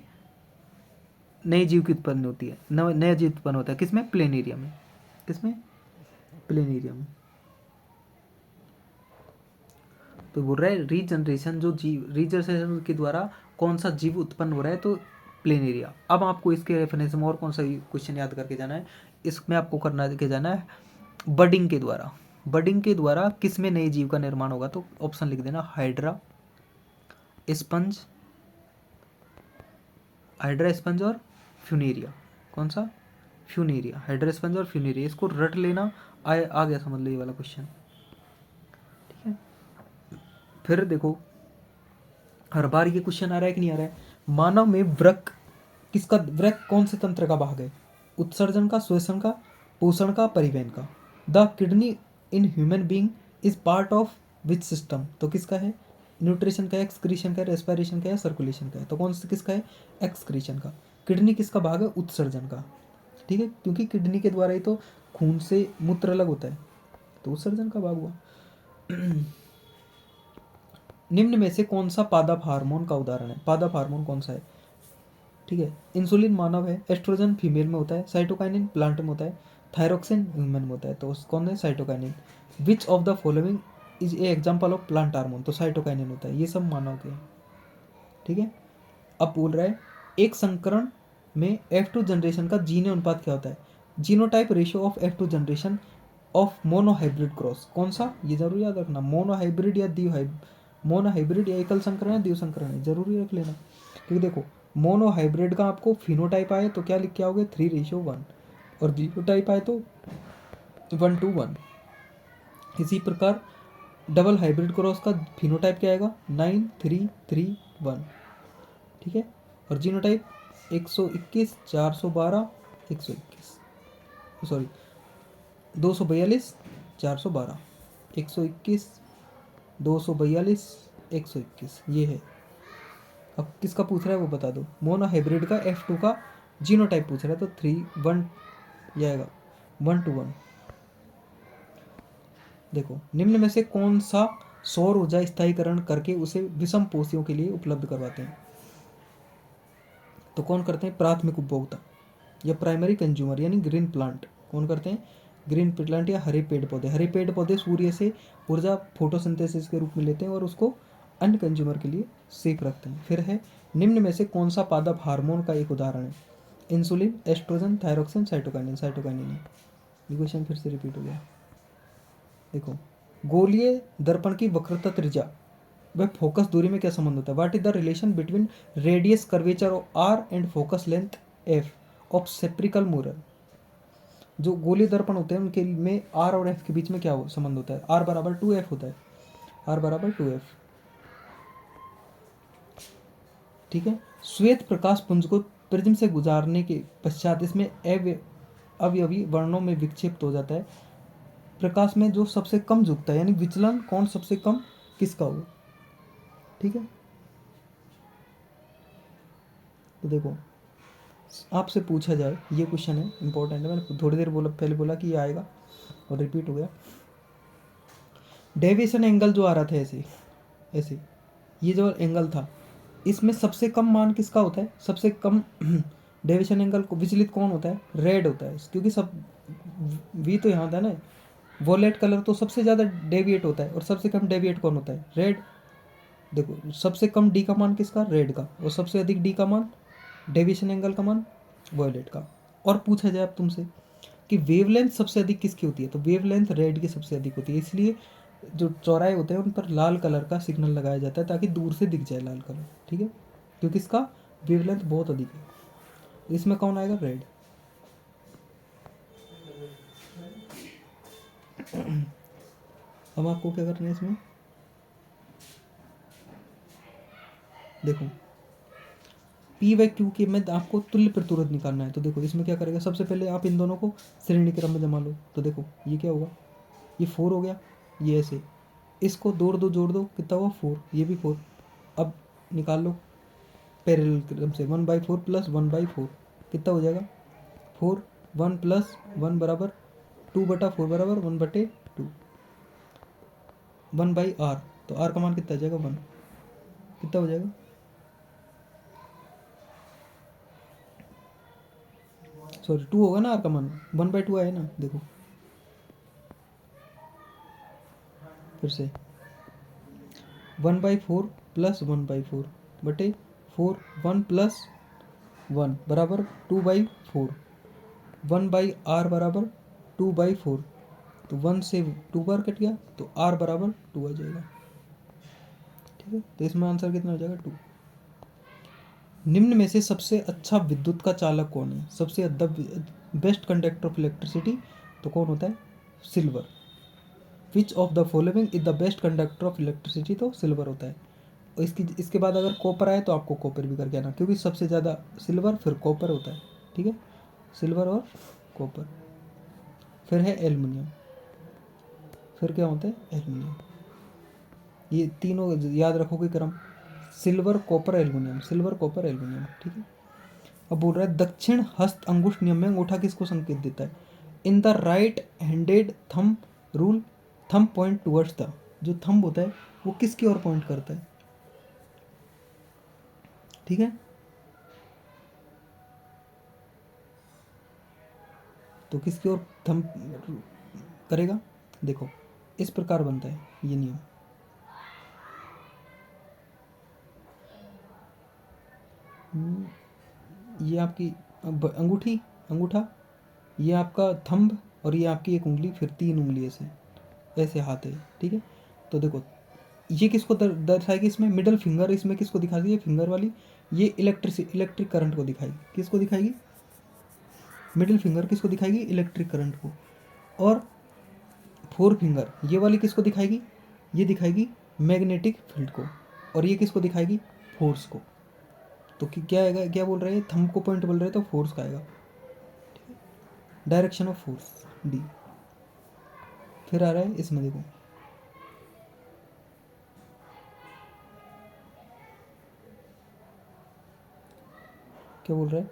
नए जीव की उत्पत्ति होती है? नया जीव उत्पन्न होता है किसमें? प्लेनेरिया में। किसमें? प्लेनेरिया में। तो बोल रहा है रीजनरेशन, जो जीव रीजनरेशन के द्वारा कौन सा जीव उत्पन्न हो रहा है? तो प्लेनेरिया। अब आपको इसके रेफरेंस में और कौन सा क्वेश्चन याद करके जाना है? इसमें आपको करना के जाना है बडिंग के द्वारा। बडिंग के द्वारा किस में नए जीव का निर्माण होगा? तो ऑप्शन लिख देना, हाइड्रा, स्पंज, हाइड्रा स्पंज और फ्यूनेरिया। कौन सा? फ्यूनेरिया, हाइड्रा स्पंज और फ्यूनेरिया। इसको रट लेना, आ गया समझ लो ये वाला क्वेश्चन। ठीक है, फिर देखो हर बार ये क्वेश्चन आ रहा है कि नहीं आ रहा है? मानव में वृक्क किसका, वृक्क कौन से तंत्र का भाग है? उत्सर्जन का, श्वसन का, पोषण का, परिवहन का। The kidney in human being is part of which system. तो किसका है? न्यूट्रिशन का है, एक्सक्रीशन का है, रेस्पिरेशन का है, सर्कुलेशन का है। तो कौन सा किसका है? एक्सक्रीशन का। किडनी किसका भाग है? उत्सर्जन का। ठीक है, क्योंकि किडनी के द्वारा ही तो खून से मूत्र अलग होता है, तो उत्सर्जन का भाग हुआ। निम्न में से कौन सा पादप हार्मोन का उदाहरण है? पादप हार्मोन कौन सा है? ठीक है। इंसुलिन मानव है, एस्ट्रोजन फीमेल में होता है, साइटोकाइनिन प्लांट में होता है, थायरोक्सिन ह्यूमन में होता है। तो कौन है? Cytokinin. Which of the following is a example of plant hormone? तो साइटोकाइनिन होता है। ये सब मानव के हैं। ठीक है। अब बोल रहा है एक संकरण में F2 जनरेशन का जीन अनुपात क्या होता है? Genotype ratio of F2 generation of monohybrid cross. कौन सा? ये जरूर याद रखना, मोनोहाइब्रिड या मोनोहाइब्रिड या एकल संकरण या द्विव संकरण है, जरूरी रख लेना। क्योंकि देखो मोनोहाइब्रिड का आपको फिनोटाइप आए तो क्या लिख के आओगे? 3:1, और जीनोटाइप आए तो 1:1। इसी प्रकार डबल हाइब्रिड क्रॉस का फिनोटाइप क्या आएगा? 9:3:3:1। ठीक है। और जीनोटाइप 121, 412, 121, सॉरी 242, 412, 121, 242, 121, ये है। अब किसका पूछ रहा है वो बता दो। मोनोहाइब्रिड का F2 का जीनोटाइप पूछ रहा है, तो 3:1 ये आएगा, 1:1। देखो निम्न में से कौन सा सौर ऊर्जा स्थायीकरण करके उसे विषम पोषियों के लिए उपलब्ध करवाते हैं? तो कौन करते हैं? प्राथमिक उपभोक्ता या प्राइमरी कंज्यूमर यानी ग्रीन प्लांट। कौन करते हैं? ग्रीन प्लांट या हरे पेड़ पौधे। हरे पेड़ पौधे सूर्य से ऊर्जा फोटोसिंथेसिस के रूप में लेते हैं और उसको अन्य कंज्यूमर के लिए सेफ रखते हैं। फिर है निम्न में से कौन सा पादप हार्मोन का एक उदाहरण है? Insulin, oestrogen, thyroxine, cytokinin. Cytokinin है। ये क्वेश्चन फिर से रिपीट हो गया। देखो गोलीय दर्पण की वक्रता त्रिज्या वह फोकस दूरी में क्या संबंध होता है? What is the relation between radius curvature of R and focus length F of spherical mirror? जो गोलीय दर्पण होते हैं उनके में आर और एफ के बीच में क्या संबंध होता है? आर बराबर 2F होता है। आर बराबर 2F। ठीक है। श्वेत प्रकाश पुंज को प्रिज्म से गुजारने के पश्चात इसमें अवयवी वर्णों में विक्षेपित हो जाता है। प्रकाश में जो सबसे कम झुकता है यानी विचलन कौन सबसे कम किसका हो? ठीक है। तो देखो आपसे पूछा जाए, ये क्वेश्चन है इंपॉर्टेंट है, मैंने थोड़ी देर पहले बोला कि ये आएगा और रिपीट हो गया। डेविएशन एंगल जो आ रहा था ऐसे ऐसे, ये जो एंगल था इसमें सबसे कम मान किसका होता है? सबसे कम डेविएशन एंगल को विचलित कौन होता है? रेड होता है, क्योंकि सब वी तो यहाँ था ना, वॉलेट कलर तो सबसे ज़्यादा डेविएट होता है और सबसे कम डेविएट कौन होता है? रेड। देखो सबसे कम डी का मान किसका? रेड का। और सबसे अधिक डी का मान डेविएशन एंगल का मान वॉयलेट का। और पूछा जाए अब तुमसे कि वेवलेंथ सबसे अधिक किसकी होती है? तो वेवलेंथ रेड की सबसे अधिक होती है। इसलिए जो चौराहे होते हैं उन पर लाल कलर का सिग्नल लगाया जाता है ताकि दूर से दिख जाए लाल कलर। ठीक है, क्योंकि इसका वेवलेंथ बहुत अधिक है। इसमें कौन आएगा? रेड। अब आपको क्या करना है इसमें? देखो पी व क्यू के में आपको तुल्य प्रतिरोध निकालना है। तो देखो इसमें क्या करेगा? सबसे पहले आप इन दोनों को श्रेणी क्रम में जमा लो। तो देखो ये क्या होगा? ये 4 हो गया, ये ऐसे, इसको जोड़ दो कितना हुआ? 4। ये भी 4। अब निकाल लो पैरेलल क्रम से 1/4 प्लस 1/4 कितना हो जाएगा? 4। 1 प्लस 1 बराबर 2/4 बराबर 1/2 1/r। तो r का मान कितना आ जाएगा? 1। कितना हो जाएगा? सॉरी 2 होगा ना, r का मान 1/2 आया ना। देखो फिर से 1/4 प्लस 1/4 बटे 4। 1 प्लस 1 बराबर 2/4। 1/r बराबर 2/4। तो 1 से 2 बार कट गया तो r बराबर 2 आ जाएगा। ठीक है, तो इसमें आंसर कितना हो जाएगा? 2। निम्न में से सबसे अच्छा विद्युत का चालक कौन है? सबसे बेस्ट कंडक्टर ऑफ इलेक्ट्रिसिटी तो कौन होता है? Silver. Which of the following is the best conductor of electricity? तो सिल्वर होता है। और इसके बाद अगर कॉपर आए तो आपको कॉपर भी करके आना, क्योंकि सबसे ज़्यादा सिल्वर फिर कॉपर होता है। ठीक है, सिल्वर और कॉपर। फिर है एल्युमिनियम। फिर क्या होता है? एल्युमिनियम। ये तीनों याद रखोगे क्रम, silver copper aluminium, silver copper aluminium. ठीक है। अब बोल रहा है दक्षिण हस्त अंगुष्ठ नियम में अंगूठा किसको संकेत देता है? In the right handed thumb rule thumb point towards the, जो थंब होता है वो किसकी ओर पॉइंट करता है? ठीक है, तो किसकी ओर थंब करेगा? देखो इस प्रकार बनता है ये नियम। ये आपकी अंगूठी, अंगूठा, ये आपका थंब, और ये आपकी एक उंगली, फिर 3 उंगली ऐसे हाथ है, ठीक है। तो देखो ये किसको दर्शाएगी? इसमें मिडल फिंगर, इसमें किसको दिखाएगी? ये फिंगर वाली, ये इलेक्ट्रिक करंट को दिखाएगी। किसको दिखाएगी? मिडिल फिंगर किसको दिखाएगी? इलेक्ट्रिक करंट को। और 4 फिंगर ये वाली किसको दिखाएगी? ये दिखाएगी मैग्नेटिक फील्ड को। और ये किसको दिखाएगी? फोर्स को। तो क्या आएगा? क्या बोल रहे हैं? थंब को पॉइंट बोल रहे हैं तो फोर्स का आएगा। Direction of force D. फिर आ रहा है इसमें, देखो क्या बोल रहा है?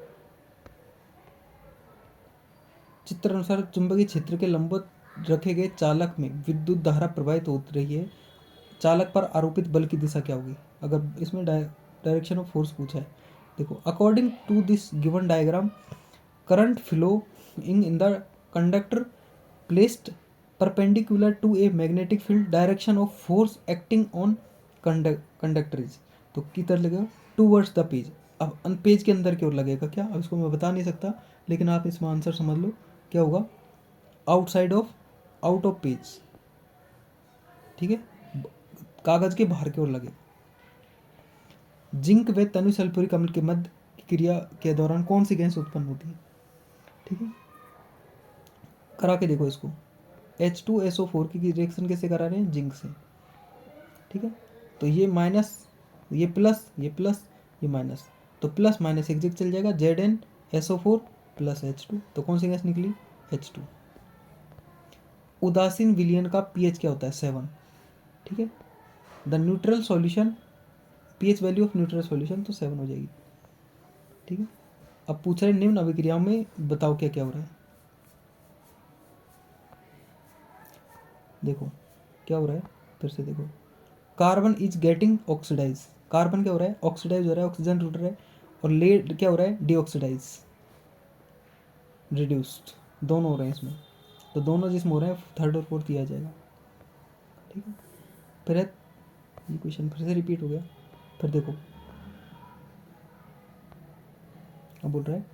चित्र अनुसार चुंबकीय क्षेत्र के लंबवत रखे गए चालक में विद्युत धारा प्रवाहित हो रही है, चालक पर आरोपित बल की दिशा क्या होगी? अगर इसमें डायरेक्शन ऑफ फोर्स पूछा है, देखो according to this given diagram current flow in the conductor placed perpendicular to a magnetic field, direction of force acting on conductor is. तो किधर लगेगा? Towards the page. अब पेज के अंदर की ओर लगेगा क्या? अब इसको मैं बता नहीं सकता, लेकिन आप इसमें आंसर समझ लो क्या होगा? Outside of, out of page, ठीक है, कागज के बाहर की ओर लगे। जिंक व तनु सल्फ्यूरिक अम्ल के मध्य क्रिया के दौरान कौन सी गैस उत्पन्न होती है? ठीक है, करा के देखो इसको। H2SO4 की रिएक्शन कैसे करा रहे हैं? जिंक से, ठीक है। तो ये माइनस, ये प्लस, ये प्लस, ये माइनस, तो प्लस माइनस एक जगह चल जाएगा, ZnSO4 प्लस H2, तो कौन सी गैस निकली? H2। उदासीन विलयन का pH क्या होता है? 7, ठीक है। The neutral solution, pH value of neutral solution तो 7 हो जाएगी, ठीक है। अब पूछ रहे निम्न अभिक्रियाओं में बताओ क्या क्या हो रहा है। देखो क्या हो रहा है, फिर से देखो। Carbon is getting oxidise, carbon क्या हो रहा है? ऑक्सीडाइज हो रहा है, ऑक्सीजन रुट रहा है। और लेड क्या हो रहा है? डीऑक्सीडाइज, रिड्यूस्ड, दोनों हो रहे हैं इसमें। तो दोनों जिसमें हो रहे हैं 3rd और 4th दिया जाएगा, ठीक है। फिर ये क्वेश्चन फिर से रिपीट हो गया। फिर देखो अब बोल रहा है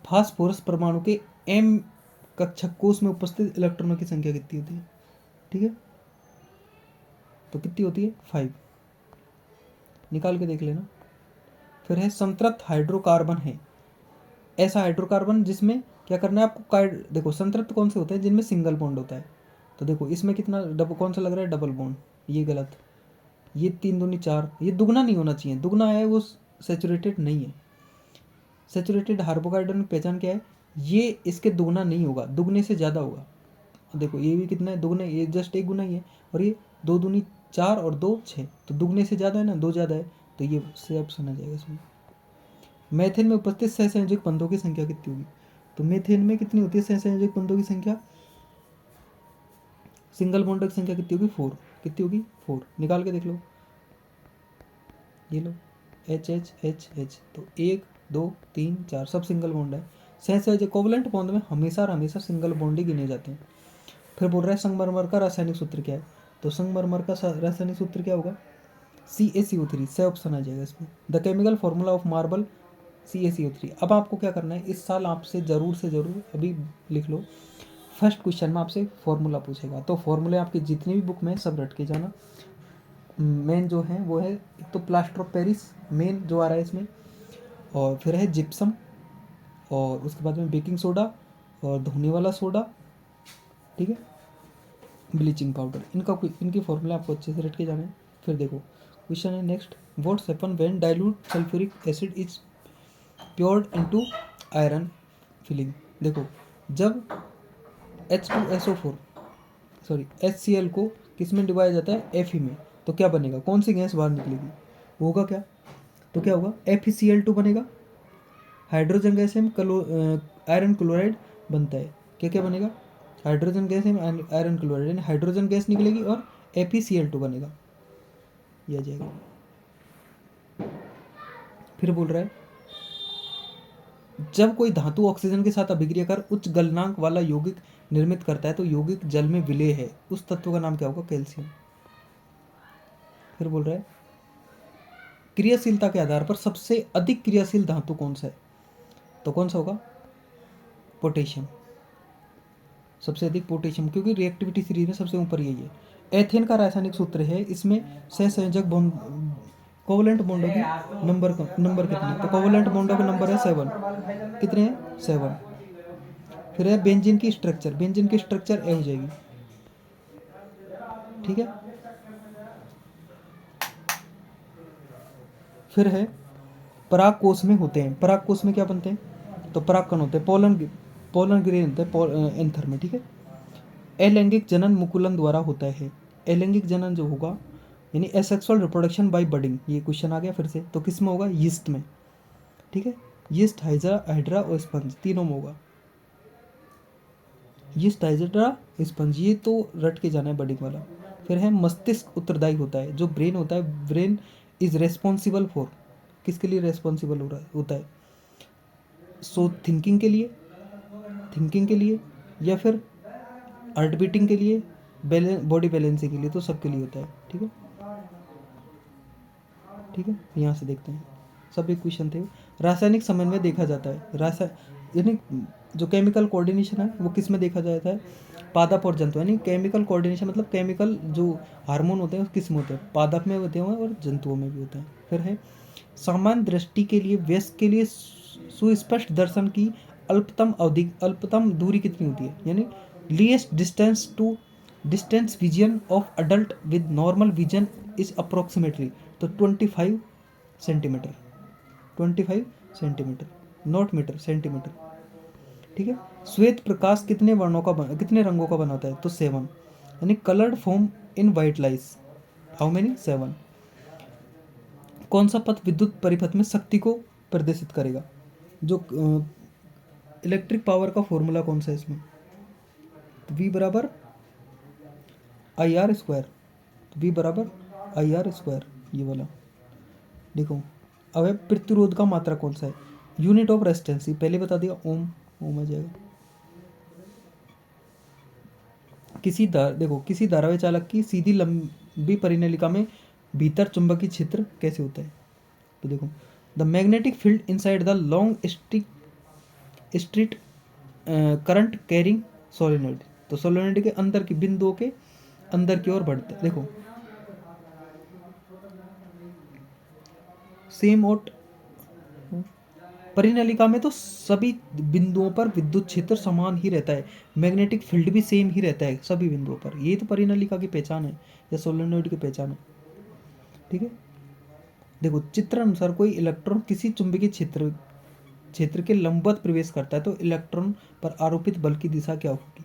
फास्फोरस परमाणु के M कक्षक कोष में उपस्थित इलेक्ट्रॉनों की संख्या कितनी होती है? ठीक है, तो कितनी होती है? 5, निकाल के देख लेना। फिर है संतृप्त हाइड्रोकार्बन है, ऐसा हाइड्रोकार्बन जिसमें क्या करना है आपको? देखो संतृप्त कौन से होते हैं? जिनमें सिंगल बॉन्ड होता है। तो देखो इसमें कितना कौन सा लग रहा है? डबल बॉन्ड, ये गलत। ये 3 दूनी 4, ये दुगना नहीं होना चाहिए, दुगना है वो सेचुरेटेड नहीं है। सेचुरेटेड हाइड्रोकार्बन की पहचान क्या है? ये इसके दुगना नहीं होगा, दुगने से ज़्यादा होगा। देखो ये भी कितना है? दुगने, ये जस्ट 1 गुना ही है। और ये 2 दूनी 4 और 2 6, तो दुगने से ज़्यादा है ना, 2 ज़्यादा है, तो ये से ऑप्शन आ जाएगा इसमें। मेथेन में उपस्थित सहसंयोजक बंधों की संख्या कितनी होगी? तो मेथेन में कितनी होती है सहसंयोजक बंधों की संख्या? सिंगल बॉन्ड की संख्या कितनी होगी? 4। कितनी होगी? 4, निकाल के देख लो। ये लो H, तो 1 2 3 4 सब सिंगल बॉन्ड है। सहसंयोजक कोवलेंट बॉन्ड में हमेशा हमेशा सिंगल बॉन्ड ही गिने जाते हैं। फिर बोल रहा है संगमरमर का रासायनिक सूत्र क्या है? तो संगमरमर का रासायनिक सूत्र क्या होगा? CaCO3, से ऑप्शन आ जाएगा इसमें। The chemical formula of marble CaCO3। अब आपको क्या करना है, इस साल आपसे ज़रूर से ज़रूर अभी लिख लो, फर्स्ट क्वेश्चन में आपसे फॉर्मूला पूछेगा, तो फॉर्मूले आपकी जितनी भी बुक में सब रट के जाना। मेन जो है वो है एक तो प्लास्टर ऑफ पेरिस मेन जो आ रहा है इसमें, और फिर है जिप्सम, और उसके बाद में बेकिंग सोडा और धोने वाला सोडा, ठीक है, ब्लीचिंग पाउडर, इनकी फॉर्मूला आपको अच्छे से रट के जाना है। फिर देखो क्वेश्चन है next, what's happen when dilute sulphuric acid is poured into iron filing. देखो जब H2SO4 सॉरी HCl को किस में डिवाइड जाता है? Fe में, तो क्या बनेगा? कौन सी गैस बाहर निकलेगी? होगा क्या? तो क्या होगा? FeCl2 बनेगा, हाइड्रोजन गैस में आयरन क्लोराइड बनता है। क्या क्या बनेगा? हाइड्रोजन गैस में आयरन क्लोराइड, यानी हाइड्रोजन गैस निकलेगी और FeCl2 बनेगा, ये आ जाएगा। फिर बोल रहा है जब कोई धातु ऑक्सीजन के साथ अभिक्रिया कर उच्च गलनांक वाला यौगिक निर्मित करता है तो यौगिक जल में विलेय है, उस तत्व का नाम क्या होगा? कैल्शियम। फिर बोल रहा है क्रियाशीलता के आधार पर सबसे अधिक क्रियाशील धातु कौन सा है? तो कौन सा होगा? पोटेशियम। सबसे अधिक पोटेशियम, क्योंकि रिएक्टिविटी सीरीज में सबसे ऊपर यही है। एथेन का रासायनिक सूत्र है, इसमें सहसंयोजक बॉन्ड कोवलेंट बॉन्डों की नंबर कितने? तो कोवलेंट बॉन्डों का नंबर है 7। कितने हैं? 7। फिर है बेंजीन की स्ट्रक्चर, बेंजीन की स्ट्रक्चर ए हो जाएगी, ठीक है। फिर है पराग कोष में होते हैं, पराग कोष में क्या बनते हैं? तो पराग कण होते हैं, पोलन ग्रेन होता है एंथर में, ठीक है। अलैंगिक जनन मुकुलन द्वारा होता है, अलैंगिक जनन जो होगा यानी एसेक्सुअल रिप्रोडक्शन बाय बडिंग, ये क्वेश्चन आ गया फिर से, तो किस में होगा? यीस्ट में, ठीक है। यीस्ट, हाइड्रा और स्पंज, तीनों में होगा। यीस्ट, हाइड्रा, स्पंज, ये तो रट के जाना है बडिंग वाला। फिर है मस्तिष्क उत्तरदायी होता है, जो ब्रेन होता है, ब्रेन इज रेस्पॉन्सिबल फॉर, किसके लिए रेस्पॉन्सिबल होता है? सो थिंकिंग के लिए, या फिर हार्ट बीटिंग के लिए, बॉडी बैलेंसिंग के लिए, तो सबके लिए होता है, ठीक है। ठीक है, यहाँ से देखते हैं, सब एक क्वेश्चन थे। रासायनिक समन्वय देखा जाता है, यानी जो केमिकल कोऑर्डिनेशन है वो किस में देखा जाता है? पादप और जंतु, यानी केमिकल कोऑर्डिनेशन मतलब केमिकल जो हार्मोन होते हैं किस में होते हैं? पादप में होते हैं और जंतुओं में भी होते हैं। फिर है सामान्य दृष्टि के लिए, वयस्क के लिए सुस्पष्ट दर्शन की अल्पतम दूरी कितनी होती है? यानी least distance vision of adult with normal vision is approximately, तो 25 centimetre, 25 centimetre, not metre, centimetre, ठीक है। श्वेत प्रकाश कितने रंगों का बना होता है? तो 7, यानी coloured form in white lights, how many? 7। कौन सा पथ विद्युत परिपथ में शक्ति को प्रदर्शित करेगा? जो इलेक्ट्रिक पावर का फॉर्मूला कौन सा है इसमें? तो V बराबर IR स्क्वायर, V बराबर IR स्क्वायर, ये वाला देखो। अब है प्रतिरोध का मात्रा कौन सा है? यूनिट ऑफ रेजिस्टेंस, पहले बता दिया, ओम आ जाएगा। किसी धारावाही चालक की सीधी लंबी परिनलिका में भीतर चुंबकीय क्षेत्र कैसे होता है? तो देखो, the magnetic field inside the long street current carrying solenoid, तो सोलेनोइड के अंदर की बिंदुओं के अंदर की ओर बढ़ते, देखो सेम ओट परिनलिका में तो सभी बिंदुओं पर विद्युत क्षेत्र समान ही रहता है, मैग्नेटिक फील्ड भी सेम ही रहता है सभी बिंदुओं पर, ये तो परिनलिका की पहचान है या सोलेनोइड की पहचान है, ठीक है। देखो, चित्र अनुसार कोई इलेक्ट्रॉन किसी चुंबकीय क्षेत्र के लंबवत प्रवेश करता है तो इलेक्ट्रॉन पर आरोपित बल की दिशा क्या होगी?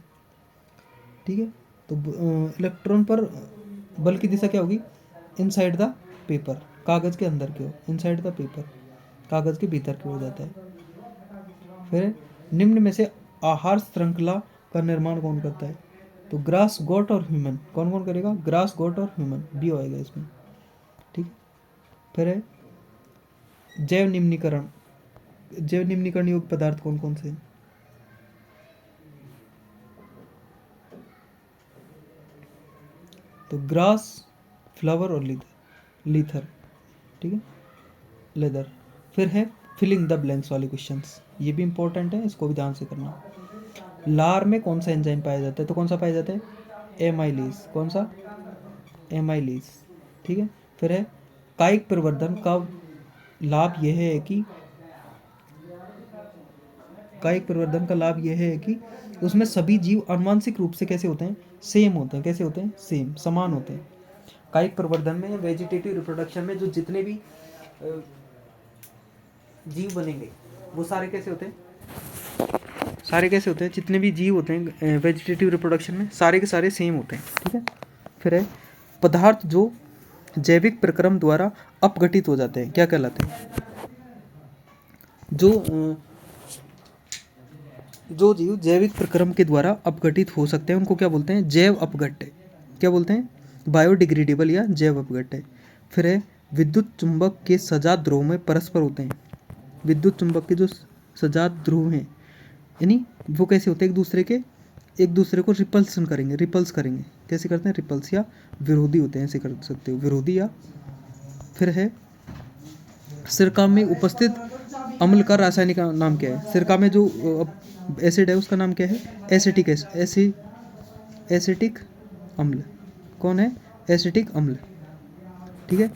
ठीक है, तो इलेक्ट्रॉन पर बल की दिशा क्या होगी? इनसाइड द पेपर, कागज के अंदर की ओर, इनसाइड द पेपर, कागज के भीतर की ओर जाता है। फिर निम्न में से आहार श्रृंखला का निर्माण कौन करता है? तो ग्रास, गोट और ह्यूमन, कौन कौन करेगा? ग्रास, गोट और ह्यूमन, भी आएगा इसमें, ठीक। फिर है जैव निम्नीकरण योग्य पदार्थ कौन कौन से हैं? तो ग्रास, फ्लावर और लीथर, ठीक है, लेदर। फिर है फिलिंग द ब्लैंक्स वाले क्वेश्चंस, ये भी इंपॉर्टेंट है, इसको भी ध्यान से करना। लार में कौन सा एंजाइम पाया जाता है? तो कौन सा पाया जाता है? एमाइलेज, कौन सा? एमाइलेज, ठीक है। फिर है कायिक प्रवर्धन का लाभ यह है कि उसमें सभी जीव आनुवांशिक रूप से कैसे होते हैं? सेम होते हैं। कैसे होते हैं? सेम, समान होते हैं। कायिक प्रवर्धन में, वेजिटेटिव रिप्रोडक्शन में जो जितने भी जीव बनेंगे वो सारे कैसे होते हैं? जितने भी जीव होते हैं वेजिटेटिव रिप्रोडक्शन में, सारे के सारे सेम होते हैं, ठीक है। फिर है पदार्थ जो जैविक प्रक्रम द्वारा अपघटित हो जाते हैं क्या कहलाते हैं? जो जीव जैविक प्रक्रम के द्वारा अपघटित हो सकते हैं उनको क्या बोलते हैं? जैव अपघट्य। क्या बोलते हैं? बायोडिग्रेडेबल या जैव अपघट्य। फिर है विद्युत चुंबक के सजात ध्रुव में परस्पर होते हैं। विद्युत चुंबक के जो सजात ध्रुव हैं, यानी वो कैसे होते हैं एक दूसरे को रिपल्सन करेंगे, रिपल्स करेंगे। कैसे करते हैं? रिपल्स या विरोधी होते हैं, ऐसे कर सकते हो, विरोधी। या फिर है सिरका में उपस्थित अम्ल का रासायनिक नाम क्या है? सिरका में जो एसिड है उसका नाम क्या है? एसिटिक अम्ल। कौन है? एसिटिक अम्ल। ठीक है।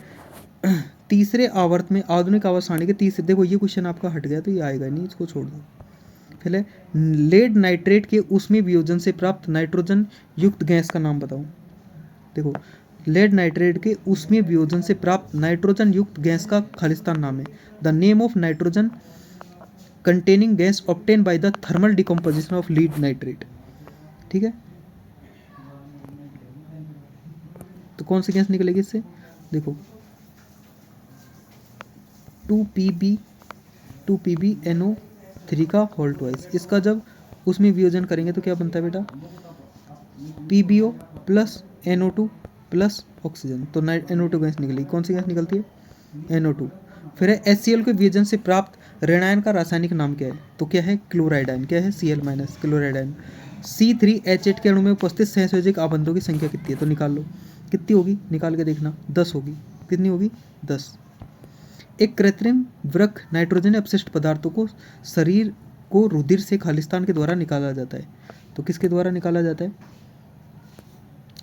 तीसरे आवर्त में आधुनिक आवर्त सारणी के तीसरे, देखो ये क्वेश्चन आपका हट गया तो ये आएगा नहीं, इसको छोड़ दो। फिर है लेड नाइट्रेट के ऊष्मीय वियोजन से प्राप्त नाइट्रोजन युक्त गैस का नाम बताओ। देखो लेड नाइट्रेट के ऊष्मीय वियोजन से प्राप्त नाइट्रोजन युक्त गैस का खालिस्तान नाम है। The name of nitrogen containing gas obtain by the thermal decomposition of lead nitrate. ठीक है, तो कौन सी गैस निकलेगी इससे? देखो 2PbNO3 का होल ट्वाइस। इसका जब उसमें वियोजन करेंगे तो क्या बनता है बेटा? PbO plus NO2 plus oxygen, तो NO2 गैस निकलेगी। कौन सी गैस निकलती है? NO2। फिर है HCl के वियोजन से प्राप्त ऋणायन का रासायनिक नाम क्या है? तो क्या है? क्लोराइड। क्या है? Cl- chloride. C3H8 के अणु में उपस्थित सहसंयोजक आबंधों की संख्या कितनी है? तो निकाल लो, कितनी होगी? निकाल के देखना, 10 होगी। कितनी होगी? 10। एक कृत्रिम वृक्क नाइट्रोजन अपशिष्ट पदार्थों को शरीर को रुधिर से खालिस्तान के द्वारा निकाला जाता है। तो किसके द्वारा निकाला जाता है?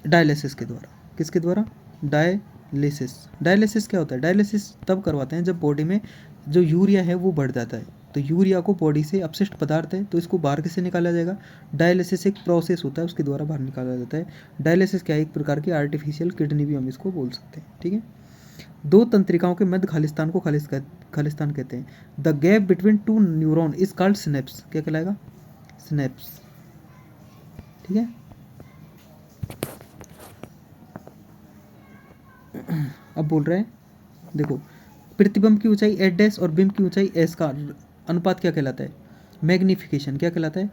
डायलिसिस के द्वारा। किसके द्वारा? डायलिसिस। डायलिसिस क्या होता है? डायलिसिस तब करवाते हैं जब बॉडी में जो यूरिया है वो बढ़ जाता है। तो यूरिया को बॉडी से अपशिष्ट पदार्थ है तो इसको बाहर किससे निकाला जाएगा? डायलिसिस एक प्रोसेस होता है, उसके द्वारा बाहर निकाला जाता है। डायलिसिस क्या है? एक प्रकार की आर्टिफिशियल किडनी भी हम इसको बोल सकते हैं। ठीक है। दो तंत्रिकाओं के मध्य खालिस्तान को खालिस्तान कहते हैं। The gap between two neuron is called synapse. क्या कहलाएगा? सिनेप्स। ठीक है। अब बोल रहे हैं, देखो प्रतिबिंब की ऊंचाई एच डैश और बिंब की ऊंचाई एस का अनुपात क्या कहलाता है? मैग्निफिकेशन। क्या कहलाता है?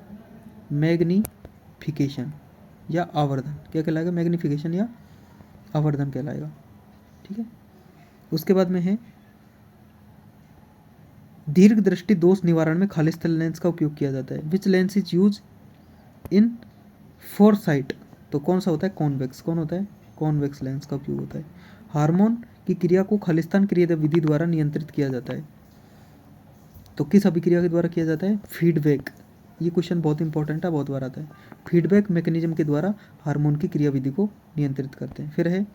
मैग्निफिकेशन या आवर्धन। क्या कहलाएगा? मैग्निफिकेशन या आवर्धन कहलाएगा। ठीक है। उसके बाद में है दीर्घ दृष्टि दोष निवारण में खालिस्तान लेंस का उपयोग किया जाता है। Which lens is use in foresight. तो कौन सा होता है? कॉन्वेक्स। कौन होता है? कॉन्वेक्स लेंस का उपयोग होता है। हार्मोन की क्रिया को खालिस्तान क्रिया विधि द्वारा नियंत्रित किया जाता है। तो किस अभिक्रिया के द्वारा किया जाता है? फीडबैक। ये क्वेश्चन बहुत इंपॉर्टेंट है, बहुत बार आता है। फीडबैक मैकेनिज्म के द्वारा हार्मोन की क्रिया विधि को नियंत्रित करते हैं। फिर है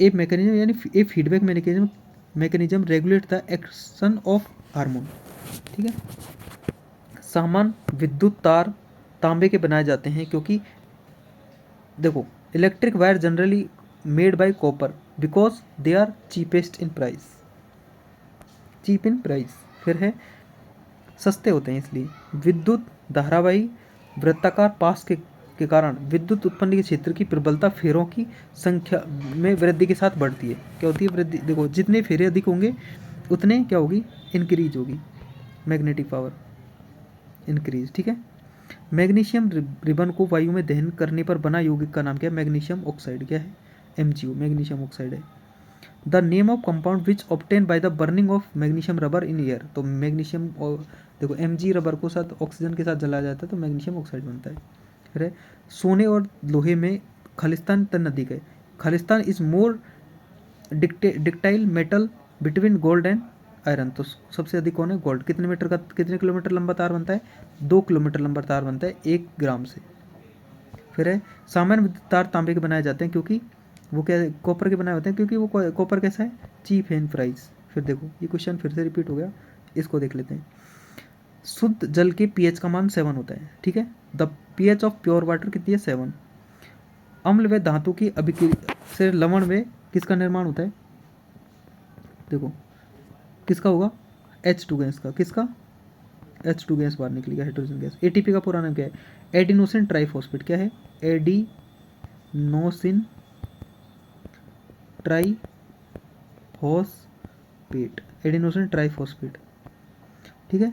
ए मैकेनिज्म यानी a feedback mechanism regulate the action of hormone. ठीक है। सामान विद्युत तार तांबे के बनाए जाते हैं क्योंकि देखो electric wire generally made by copper because they are cheapest in price. Cheap in price. फिर है सस्ते होते हैं इसलिए। विद्युत धारावाही वृत्ताकार पास के कारण विद्युत उत्पन्न के क्षेत्र की प्रबलता फेरों की संख्या में वृद्धि के साथ बढ़ती है। क्या होती है? वृद्धि। देखो जितने फेरे अधिक होंगे उतने क्या होगी? इंक्रीज होगी मैग्नेटिक पावर, इंक्रीज। ठीक है। मैग्नीशियम रिबन को वायु में दहन करने पर बना यौगिक का नाम क्या है? Magnesium oxide. क्या है? MgO, मैग्नीशियम ऑक्साइड है। The name of compound which obtain by the burning of magnesium rubber in air. तो मैग्नीशियम देखो Mg रबर को साथ ऑक्सीजन के साथ जलाया जाता है तो मैग्नीशियम ऑक्साइड बनता है। फिर है सोने और लोहे में खालिस्तान तन अधिक है। Khalistan is more ductile metal between gold and iron. तो सबसे अधिक कौन है? गोल्ड। कितने किलोमीटर लंबा तार बनता है? 2 किलोमीटर लंबा तार बनता है 1 ग्राम से। फिर है सामान्य विद्युत तार तांबे के बनाए जाते हैं क्योंकि वो क्या कॉपर के बनाए होते हैं क्योंकि वो कॉपर कैसा है? चीप है इन प्राइस। फिर देखो ये क्वेश्चन फिर से रिपीट हो गया, इसको देख लेते हैं। शुद्ध जल के pH का मान 7 होता है। ठीक है। The pH of pure water कितनी है? 7। अम्ल व धातु की अभिक्रिया से लवण में किसका निर्माण होता है? देखो किसका होगा? H2 गैस का। किसका? H2 गैस बाहर निकलेगी, हाइड्रोजन गैस। ATP का पूरा नाम क्या है? Adenosine triphosphate. क्या है? Adenosine triphosphate. Adenosine triphosphate. ठीक है।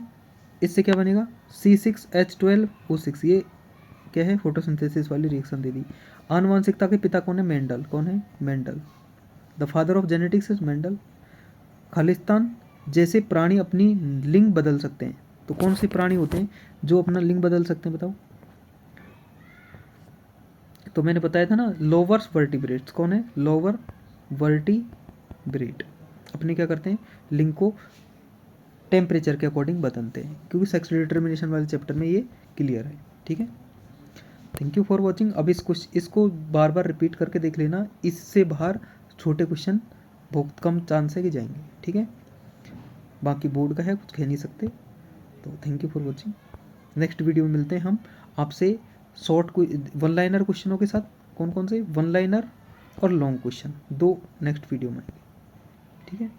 इससे क्या बनेगा? C6H12O6। ये क्या है? फोटोसिंथेसिस वाली रिएक्शन दे दी। आनुवंशिकता के पिता कौन है? मेंडल। कौन है? Mendel. The father of genetics is Mendel. Khalistan जैसे प्राणी अपनी लिंग बदल सकते हैं। तो कौन से प्राणी होते हैं जो अपना लिंग बदल सकते हैं, बताओ। तो मैंने बताया था ना, लोअर्स वर्टिब्रेट्स कौन है, लोअर वर्टिब्रेट अपने क्या करते हैं, लिंग को टेम्परेचर के अकॉर्डिंग बदलते हैं, क्योंकि सेक्स डिटर्मिनेशन वाले चैप्टर में ये क्लियर है, ठीक है। Thank you for watching. अब इसको बार बार रिपीट करके देख लेना, इससे बाहर छोटे क्वेश्चन बहुत कम चांस है कि जाएंगे, ठीक है। बाकी बोर्ड का है, कुछ कह नहीं सकते। तो thank you for watching. Next video में मिलते हैं हम आपसे शॉर्ट वन लाइनर क्वेश्चनों के साथ। कौन कौन से, वन लाइनर और लॉन्ग क्वेश्चन, दो नेक्स्ट वीडियो में आएंगे, ठीक है।